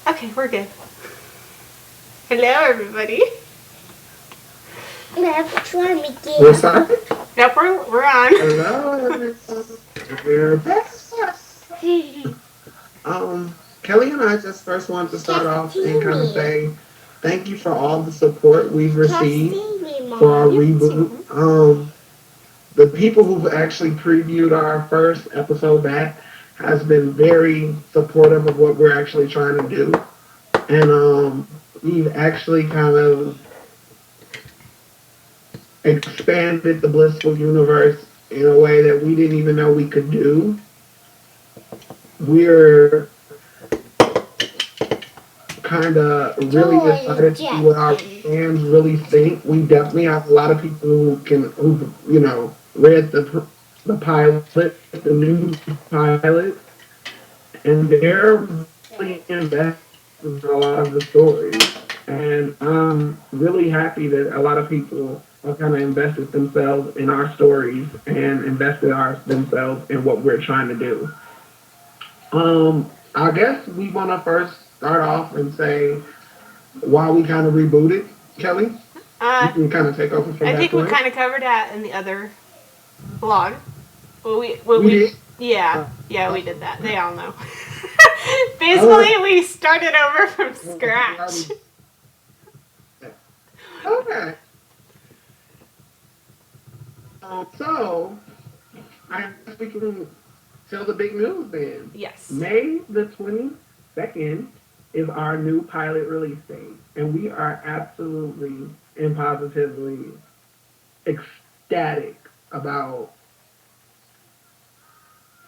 Okay, we're good. Hello, everybody. What's up? Yep, we're on. Hello, everyone. We're back. Kelly and I just first wanted to start off and kind of say thank you for all the support we've received for our reboot. The people who've actually previewed our first episode back has been very supportive of what we're actually trying to do. And we've actually kind of expanded the Blissful universe in a way that we didn't even know we could do. We're kind of really excited to see what our fans really think. We definitely have a lot of people who read the pilot, the new pilot, and they're really invested in a lot of the stories. And I'm really happy that a lot of people have kind of invested themselves in our stories and themselves in what we're trying to do. I guess we want to first start off and say why we kind of rebooted, Kelly. You can kind of take over from I that think point. we kind of covered that in the other vlog. We did? Yeah, we did that. They all know. Basically, we started over from scratch. Okay. So, I guess we can tell the big news then. Yes. May the 22nd is our new pilot release date. And we are absolutely and positively ecstatic about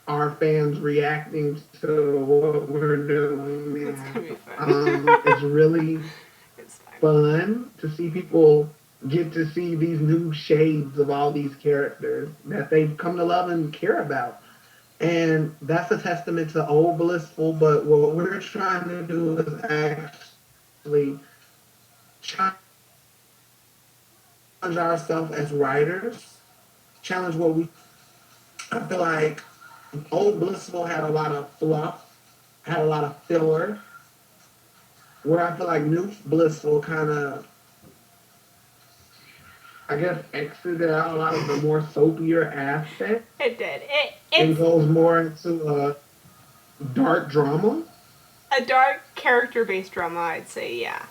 our fans reacting to what we're doing. It's gonna be fun. It's really fun to see people get to see these new shades of all these characters that they've come to love and care about. And that's a testament to old Blissful, but what we're trying to do is actually challenge ourselves as writers, challenge what we. I feel like old Blissful had a lot of fluff, had a lot of filler, where I feel like new Blissful kind of, I guess, exited out a lot of the more soapier aspects. It did. And goes more into a dark drama. A dark character-based drama, I'd say, yeah.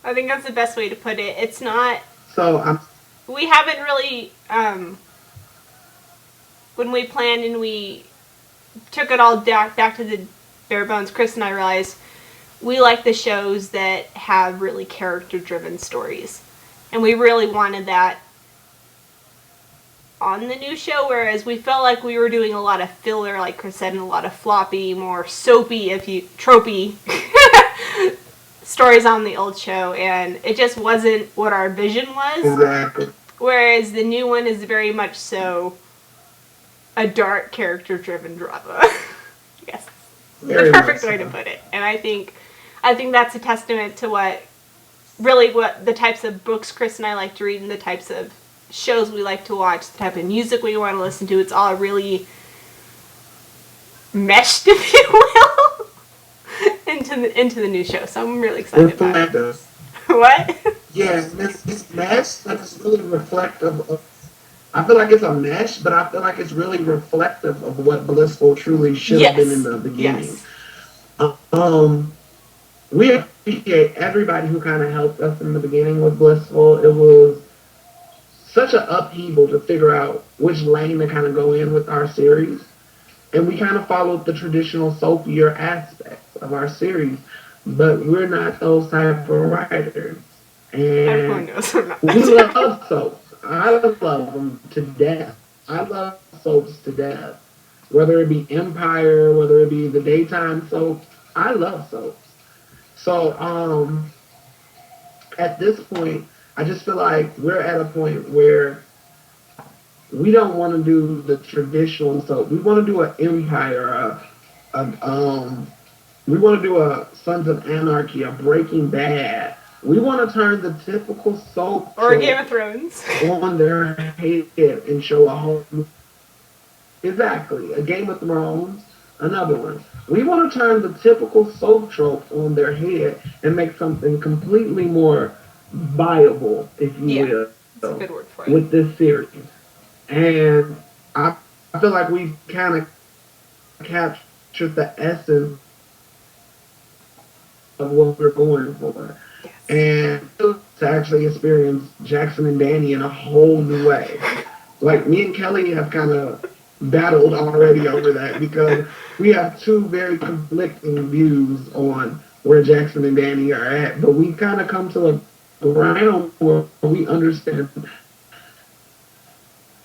I think that's the best way to put it. It's not... So, we haven't really, when we planned and we took it all back to the bare bones, Chris and I realized we like the shows that have really character-driven stories. And we really wanted that on the new show, whereas we felt like we were doing a lot of filler, like Chris said, and a lot of floppy, more soapy, tropey stories on the old show, and it just wasn't what our vision was. Exactly. Whereas the new one is very much so a dark character-driven drama. Yes, the perfect way to put it. And I think that's a testament to what the types of books Chris and I like to read and the types of shows we like to watch, the type of music we want to listen to. It's all really meshed, if you will, into the new show. So I'm really excited about it. What? Yeah, it's meshed, but it's really reflective of. I feel like it's a mesh, but I feel like it's really reflective of what Blissful truly should have been in the beginning. Yes. We appreciate everybody who kind of helped us in the beginning with Blissful. It was such an upheaval to figure out which lane to kind of go in with our series. And we kind of followed the traditional soapier aspects of our series. But we're not those type of writers. And we love soaps. I love them to death. I love soaps to death. Whether it be Empire, whether it be the daytime soaps, I love soaps. So, at this point, I just feel like we're at a point where we don't want to do the traditional soap. We want to do an Empire, we want to do a Sons of Anarchy, a Breaking Bad. We want to turn the typical soap or Game of Thrones on their head and show a whole exactly a Game of Thrones, Another one. We want to turn the typical soap trope on their head and make something completely more viable, if you Yeah, will, it's a good word for it. with this series. And I feel like we've kind of captured the essence of what we're going for. Yes. And to actually experience Jackson and Danny in a whole new way. Like me and Kelly have kind of battled already over that because we have two very conflicting views on where Jackson and Danny are at, but we kind of come to a ground where we understand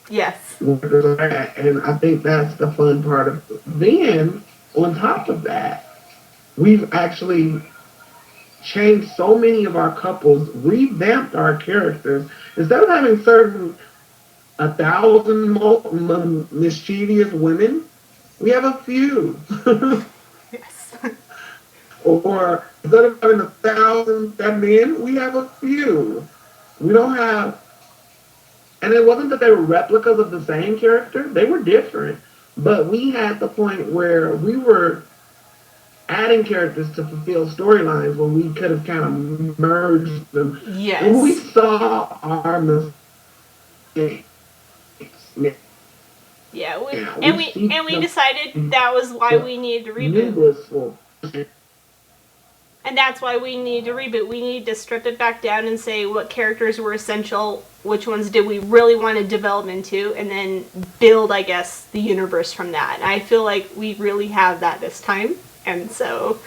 Yes. where they're at, and I think that's the fun part of it. Then on top of that, we've actually changed so many of our couples, revamped our characters. Instead of having certain 1,000 mischievous women, we have a few. Yes. Or instead of having 1,000 men, we have a few. We don't have, and it wasn't that they were replicas of the same character, they were different. But we had the point where we were adding characters to fulfill storylines when we could have kind of merged them. And we Yes. saw our mistakes. Yeah, Yeah, we see and we them decided that was why we needed to new reboot. blissful. And that's why we need to reboot. We need to strip it back down and say what characters were essential, which ones did we really want to develop into, and then build, I guess, the universe from that. And I feel like we really have that this time. And so,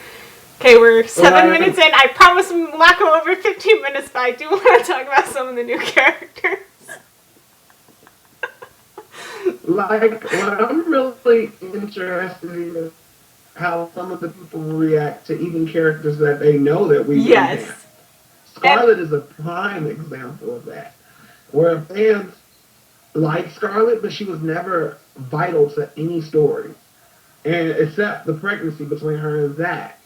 okay, we're 7 minutes in. I promise I'm not going over 15 minutes, but I do want to talk about some of the new characters. Like, what I'm really interested in how some of the people react to even characters that they know that we Yes. have. Scarlet is a prime example of that, where fans like Scarlet, but she was never vital to any story, and except the pregnancy between her and Zach.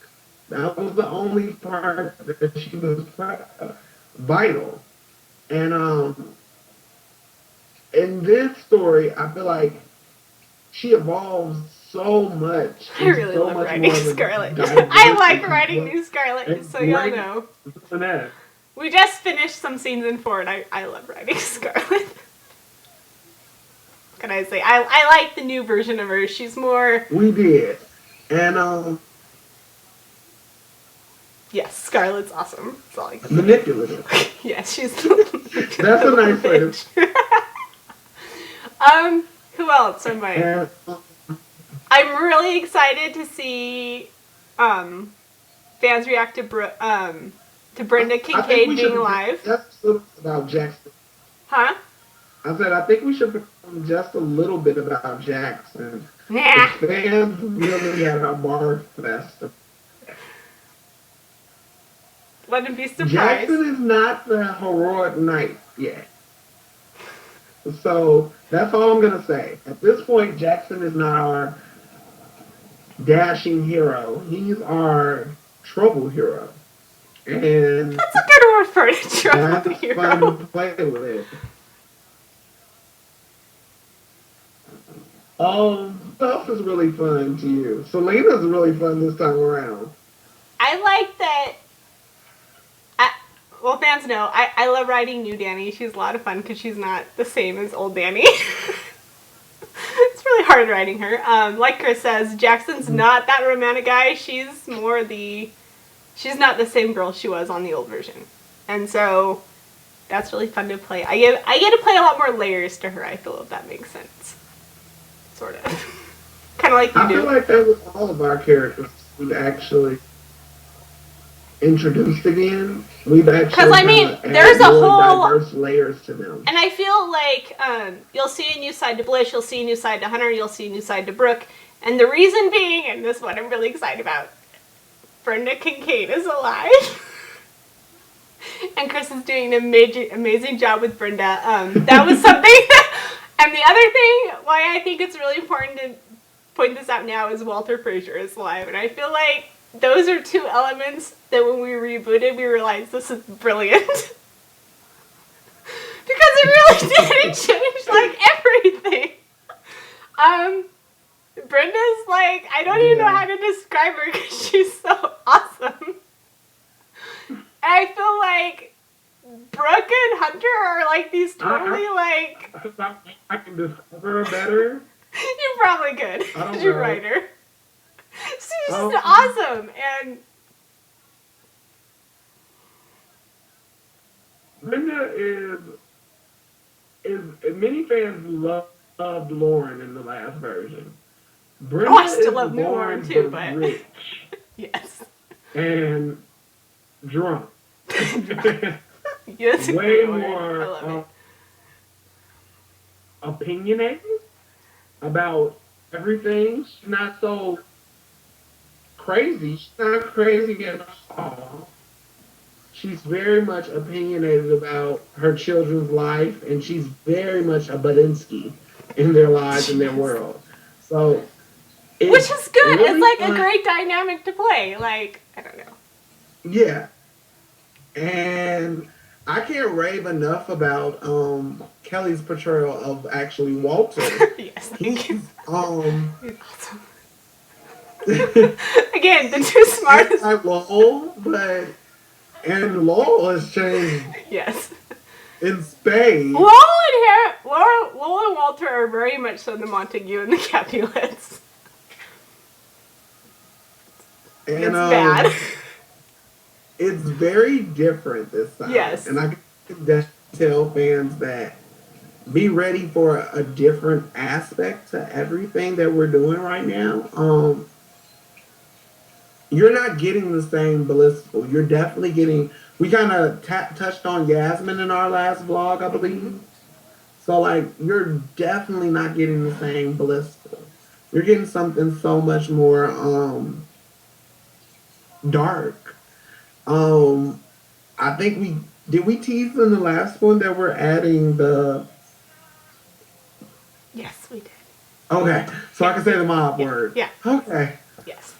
That was the only part that she was vital. And in this story, I feel like she evolves so much. I really so love much writing more of a Scarlet. diverse I like writing new Scarlet, so y'all great know. finesse. We just finished some scenes in 4, and I love writing Scarlet. Can I say? I like the new version of her. She's more... We did. And Yes, Scarlet's awesome. That's all I can say. manipulative. Yes, she's... That's a nice way to... Who else am I? And, I'm really excited to see fans react to Brenda Kincaid being alive. Just about Jackson. Huh? I said, I think we should become just a little bit about Jackson. Nah. The fans really had a bar fest. Let him be surprised. Jackson is not the heroic knight yet. So that's all I'm going to say. At this point, Jackson is not our dashing hero. He's our trouble hero. And that's a good word for it, trouble that's hero. fun to play with. What else is really fun to you? Selena's really fun this time around. I like that. Well, fans know I love writing new Danny. She's a lot of fun because she's not the same as old Danny. It's really hard writing her. Like Chris says, Jackson's not that romantic guy. She's more she's not the same girl she was on the old version. And so that's really fun to play. I get to play a lot more layers to her, I feel, if that makes sense. Sort of. Kind of like you do. I feel like that with all of our characters we've actually introduced again. We've actually because I mean, there's a whole diverse layers to them, and I feel like you'll see a new side to Bliss, you'll see a new side to Hunter, you'll see a new side to Brooke, and the reason being, and this is what I'm really excited about, Brenda Kincaid is alive. And Chris is doing an amazing job with Brenda. That was something. And the other thing why I think it's really important to point this out now is Walter Frazier is alive, and I feel like those are two elements that when we rebooted, we realized this is brilliant. Because it really did. It changed, like, everything. Brenda's like, I don't even know how to describe her because she's so awesome. I feel like Brooke and Hunter are like these totally like. I can describe her better. You probably could. You're writer. She's just awesome, and Brenda is many fans loved Lauren in the last version. Brenda I still love new Lauren too, but rich. yes. And drunk. Yes, way more opinionated about everything. She's not so crazy. She's not crazy at all. She's very much opinionated about her children's life, and she's very much a Badinsky in their lives and their world. So, which is good. Really it's like a great dynamic to play. Like, I don't know. Yeah. And I can't rave enough about Kelly's portrayal of actually Walter. Yes, thank you. He's awesome. Again, the two smartest. Like Lowell, and Lowell has changed. Yes. In spades. Lowell and Walter are very much so the Montague and the Capulets. And, it's bad. It's very different this time. Yes. And I can tell fans that be ready for a different aspect to everything that we're doing right now. You're not getting the same Blissful. You're definitely getting... We kind of touched on Yasmin in our last vlog, I believe. So, like, you're definitely not getting the same Blissful. You're getting something so much more dark. I think we tease in the last one that we're adding the... Yes, we did. Okay, so I can say the mob word. Yeah. Okay. Yes.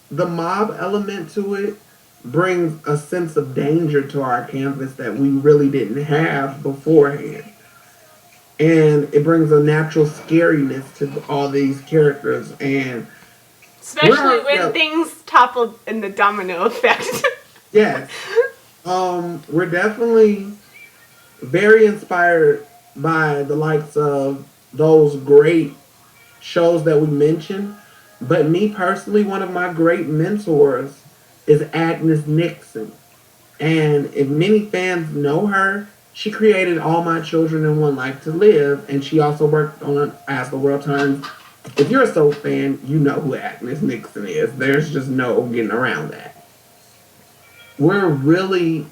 The mob element to it brings a sense of danger to our canvas that we really didn't have beforehand. And it brings a natural scariness to all these characters, and especially when things topple in the domino effect. Yes. We're definitely very inspired by the likes of those great shows that we mentioned. But me personally, one of my great mentors is Agnes Nixon. And if many fans know her, she created All My Children and One Life to Live. And she also worked on As the World Turns. If you're a soap fan, you know who Agnes Nixon is. There's just no getting around that. We're really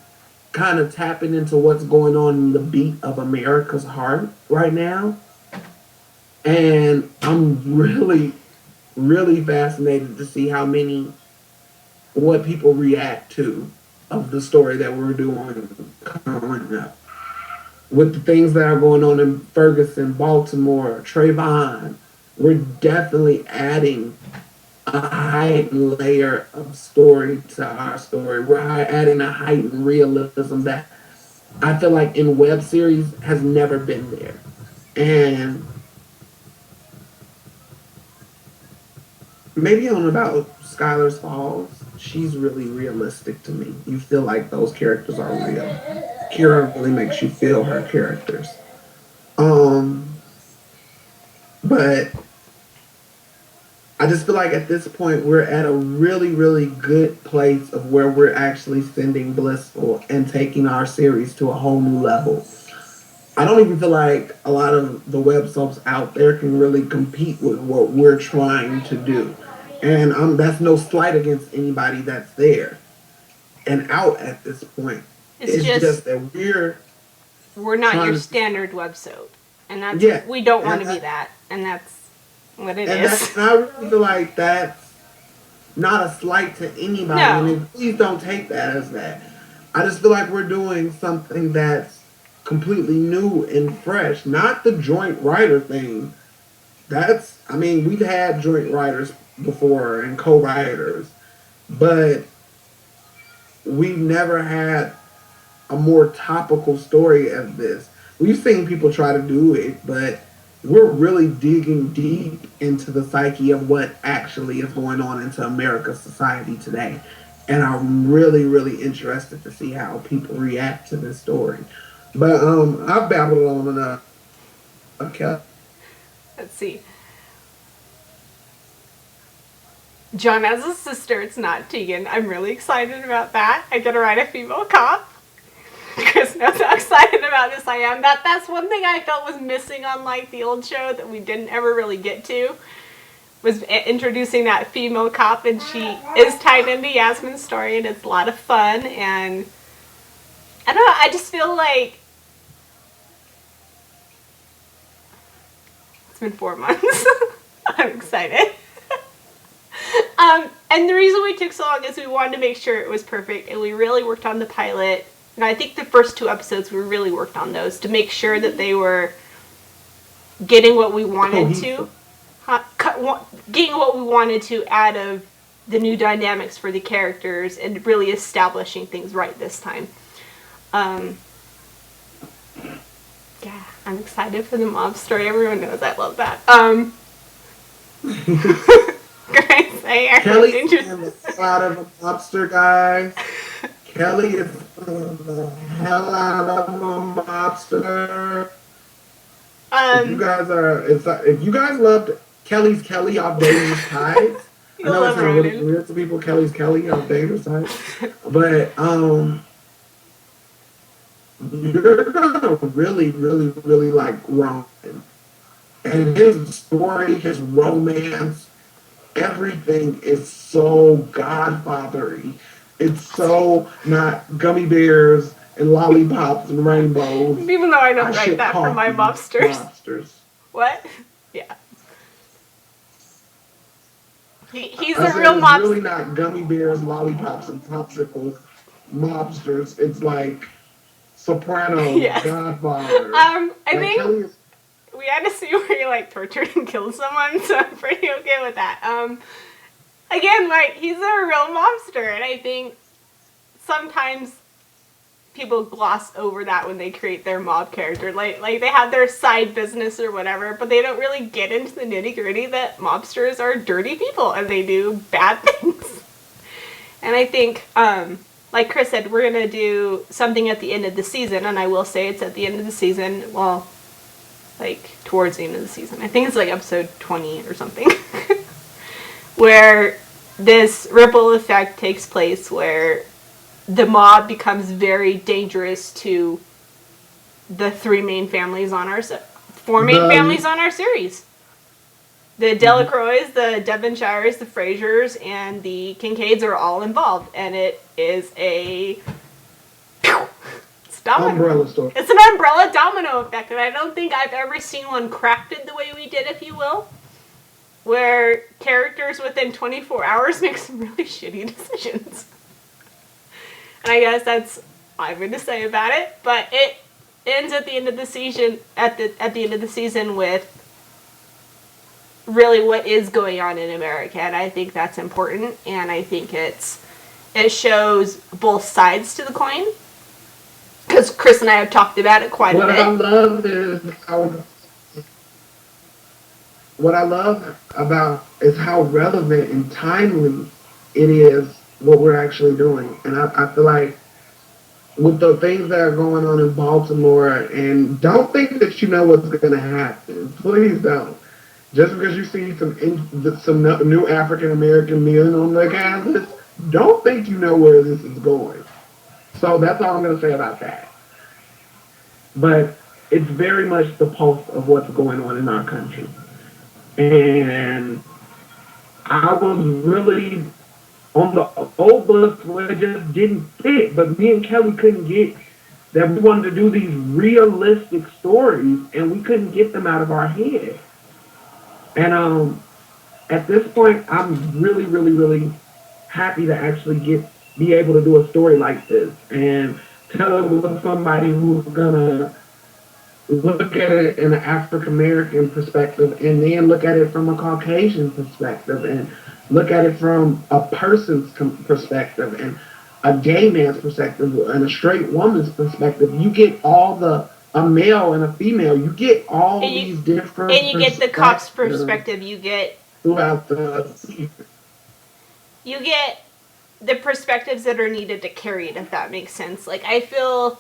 kind of tapping into what's going on in the beat of America's heart right now. And I'm really, really fascinated to see what people react to of the story that we're doing coming up. With the things that are going on in Ferguson, Baltimore, Trayvon, we're definitely adding a heightened layer of story to our story. We're adding a heightened realism that I feel like in web series has never been there. And maybe on about Skylar's Falls, she's really realistic to me. You feel like those characters are real. Kira really makes you feel her characters. But I just feel like at this point we're at a really, really good place of where we're actually sending Blissful and taking our series to a whole new level. I don't even feel like a lot of the web soaps out there can really compete with what we're trying to do. And that's no slight against anybody that's there and out at this point. It's just that we're not your standard web soap. And that's we don't want to be that. And that's what it is. And I really feel like that's not a slight to anybody. No. And please don't take that as that. I just feel like we're doing something that's completely new and fresh. Not the joint writer thing. We've had joint writers before and co-writers. But we've never had a more topical story as this. We've seen people try to do it, but we're really digging deep into the psyche of what actually is going on into America's society today. And I'm really, really interested to see how people react to this story. But I've babbled on enough. Okay. Let's see. John has a sister. It's not Tegan. I'm really excited about that. I get to write a female cop. Chris knows how excited about this I am. That's one thing I felt was missing on like the old show that we didn't ever really get to, was introducing that female cop, and she is tied into Yasmin's story, and it's a lot of fun. And I don't know. I just feel like it's been 4 months. I'm excited. And the reason we took so long is we wanted to make sure it was perfect, and we really worked on the pilot. And I think the first 2 episodes we really worked on those to make sure that they were getting what we wanted to, getting what we wanted to out of the new dynamics for the characters, and really establishing things right this time. Yeah, I'm excited for the mob story. Everyone knows I love that. Can I say Kelly is the out of a mobster, guys. Kelly is the hell out of a mobster. If you guys loved Kelly's Kelly off Dangerous Tides, I know it's really weird to people. Kelly's Kelly off Dangerous Tides, but you're gonna really, really, really like Ron and his story, his romance. Everything is so Godfathery. It's so not gummy bears and lollipops and rainbows. Even though I don't write that for my mobsters. What? Yeah. He's a real mobster. It's really not gummy bears, lollipops, and popsicles. Mobsters. It's like Sopranos, yes. Godfather. I think we had a scene where he like tortured and killed someone, so I'm pretty okay with that. Again, like, he's a real mobster, and I think sometimes people gloss over that when they create their mob character. Like they have their side business or whatever, but they don't really get into the nitty-gritty that mobsters are dirty people and they do bad things. And I think, like Chris said, we're going to do something at the end of the season, and I will say it's at the end of the season, well, like, towards the end of the season. I think it's like episode 20 or something. Where this ripple effect takes place where the mob becomes very dangerous to the 3 main families on our... 4 main families on our series. The Delacroix, the Devonshires, the Frasers, and the Kincaids are all involved. And it is a... Umbrella story. It's an umbrella domino effect, and I don't think I've ever seen one crafted the way we did, if you will, where characters within 24 hours make some really shitty decisions. And I guess that's all I'm going to say about it, but it ends at the end of the season, at the end of the season with really what is going on in America, and I think that's important, and I think it shows both sides to the coin. Because Chris and I have talked about it quite a bit. What I love about is how relevant and timely it is what we're actually doing. And I feel like with the things that are going on in Baltimore, and don't think that you know what's going to happen. Please don't. Just because you see some new African American men on the campus, don't think you know where this is going. So that's all I'm going to say about that. But it's very much the pulse of what's going on in our country. And I was really on the old bus where it just didn't fit. But me and Kelly couldn't get that we wanted to do these realistic stories, and we couldn't get them out of our head. And at this point, I'm really, really, really happy to actually be able to do a story like this and tell it with somebody who's gonna look at it in an African American perspective, and then look at it from a Caucasian perspective, and look at it from a person's perspective, and a gay man's perspective, and a straight woman's perspective. You get all the a male and a female. You get all these different and you get the cop's perspective. You get throughout the season. You get the perspectives that are needed to carry it, if that makes sense. Like, I feel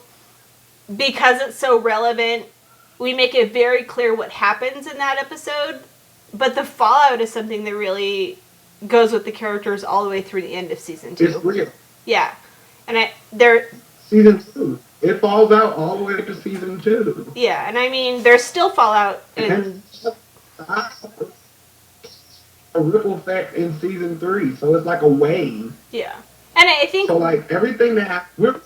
because it's so relevant, we make it very clear what happens in that episode, but the fallout is something that really goes with the characters all the way through the end of season 2. It's real. Yeah. And they're... Season 2. It falls out all the way to season 2. Yeah, and I mean, there's still fallout in... a ripple effect in season 3, so it's like a wave. Yeah. And I think... So, like, everything that happens...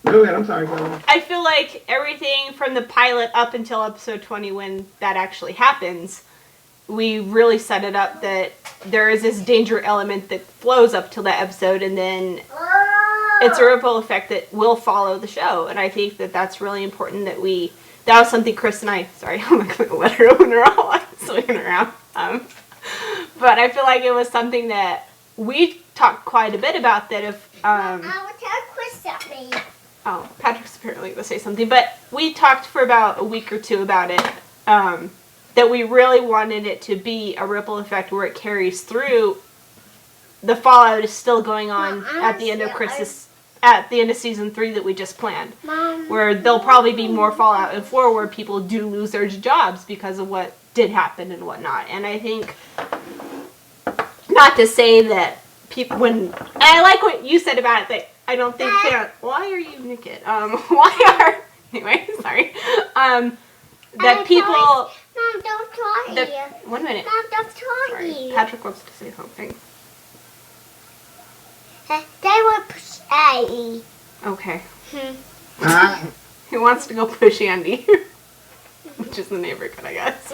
Go ahead, I'm sorry, go ahead. I feel like everything from the pilot up until episode 20, when that actually happens, we really set it up that there is this danger element that flows up till that episode, and then it's a ripple effect that will follow the show. And I think that that's really important that we... That was something Chris and I... Sorry, I'm not going to let her open her all. I'm swinging around. But I feel like it was something that we talked quite a bit about, that if... I will tell Chris at me. Oh, Patrick's apparently going to say something. But we talked for about a week or two about it. That we really wanted it to be a ripple effect where it carries through. The fallout is still going on at the end of season 3 that we just planned. Mom, where there'll probably be more fallout in 4 where people do lose their jobs because of what did happen and whatnot. And I think, not to say that people, and I like what you said about it, that I don't think why are you naked? Anyway, sorry. That people... Mom, don't talk here. 1 minute. Mom, don't talk Sorry. here. Patrick wants to say something. They were pushy. Okay. Ah. He wants to go push Andy. Which is the neighborhood, I guess.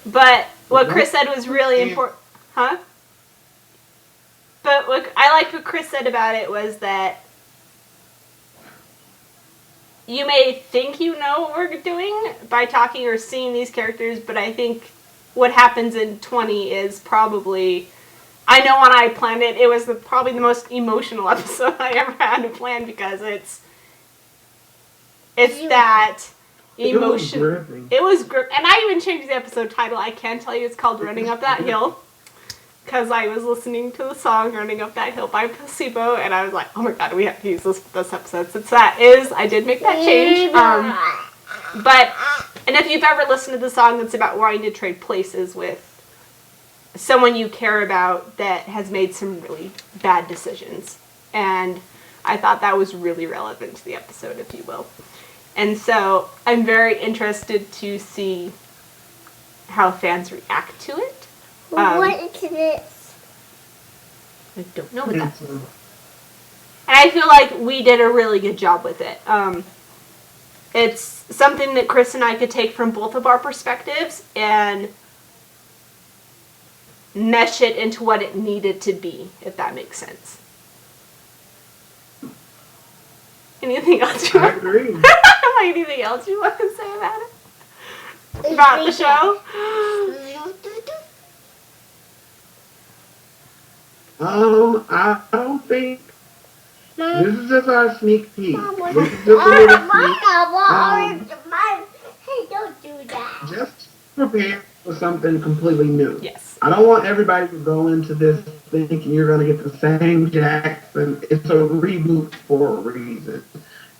But what Chris said was really important. Huh? But what I liked what Chris said about it was that you may think you know what we're doing by talking or seeing these characters, but I think what happens in 20 is probably... I know when I planned it, it was probably the most emotional episode I ever had to plan, because it's that emotion. It was grip. And I even changed the episode title. I can tell you it's called Running Up That Hill, because I was listening to the song Running Up That Hill by Placebo, and I was like, oh my god, we have to use this episode. Since I did make that change. And if you've ever listened to the song, it's about wanting to trade places with someone you care about that has made some really bad decisions. And I thought that was really relevant to the episode, if you will. And so I'm very interested to see how fans react to it. What is this? I don't know what that is. And I feel like we did a really good job with it. It's something that Chris and I could take from both of our perspectives and mesh it into what it needed to be, if that makes sense. Anything else you want? I agree. Anything else you want to say about it? About the show? I don't think... This is just our sneak peek. This is just Mom, a little sneak. hey, don't do that. Just prepare for something completely new. Yes. I don't want everybody to go into this thinking you're going to get the same Jackson. It's a reboot for a reason.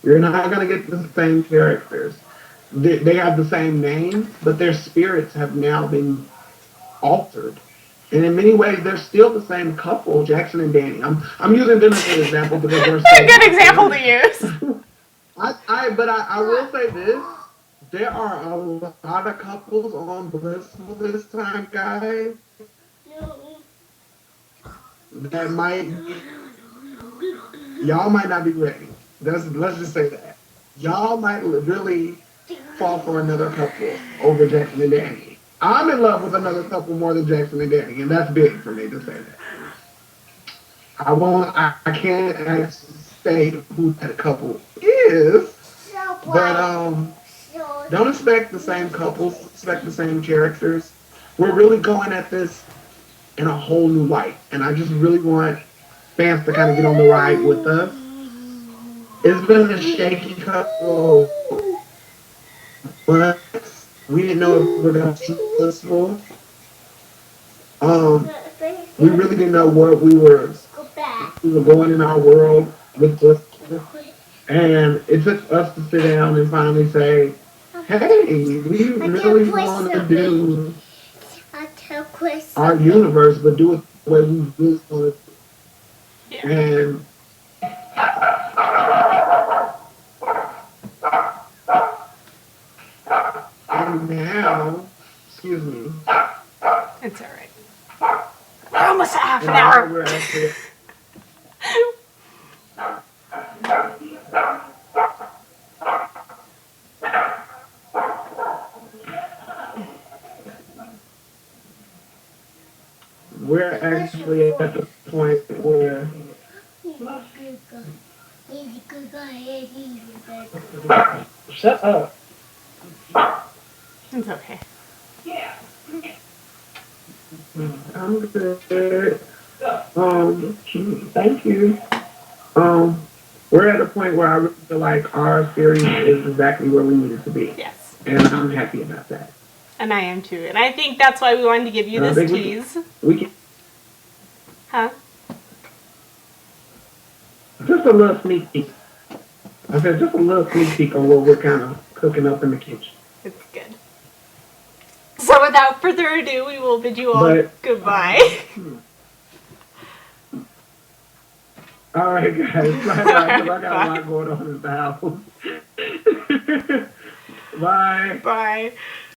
You're not going to get the same characters. They have the same names, but their spirits have now been altered. And in many ways, they're still the same couple, Jackson and Danny. I'm using them as an example because they're so a good example to use. I will say this. There are a lot of couples on Blissful this time, guys. That y'all might not be ready. Let's just say that. Y'all might really fall for another couple over Jackson and Danny. I'm in love with another couple more than Jackson and Danny, and that's big for me to say that. I can't actually say who that couple is, but don't expect the same couples, expect the same characters. We're really going at this in a whole new light, and I just really want fans to kind of get on the ride with us. It's been a shaky couple but we didn't know if we were going to see Blissful. We really didn't know what Go back. we were going in our world with Blissful. And it took us to sit down and finally say, hey, we really want to do our universe, but do it the way we really want Yeah. to. And now, excuse me. It's all right. We're almost at half an And now hour. we're actually, at the point where shut up. It's okay. I'm good. Thank you. We're at a point where I really feel like our series is exactly where we need it to be. Yes. And I'm happy about that. And I am too. And I think that's why we wanted to give you And I this think tease. we can Huh? just a little sneak peek. I said just a little sneak peek on what we're kind of cooking up in the kitchen. It's good. So without further ado, we will bid you all goodbye. All right, guys. Bye-bye, because I got a lot going on in the house. Bye. Bye.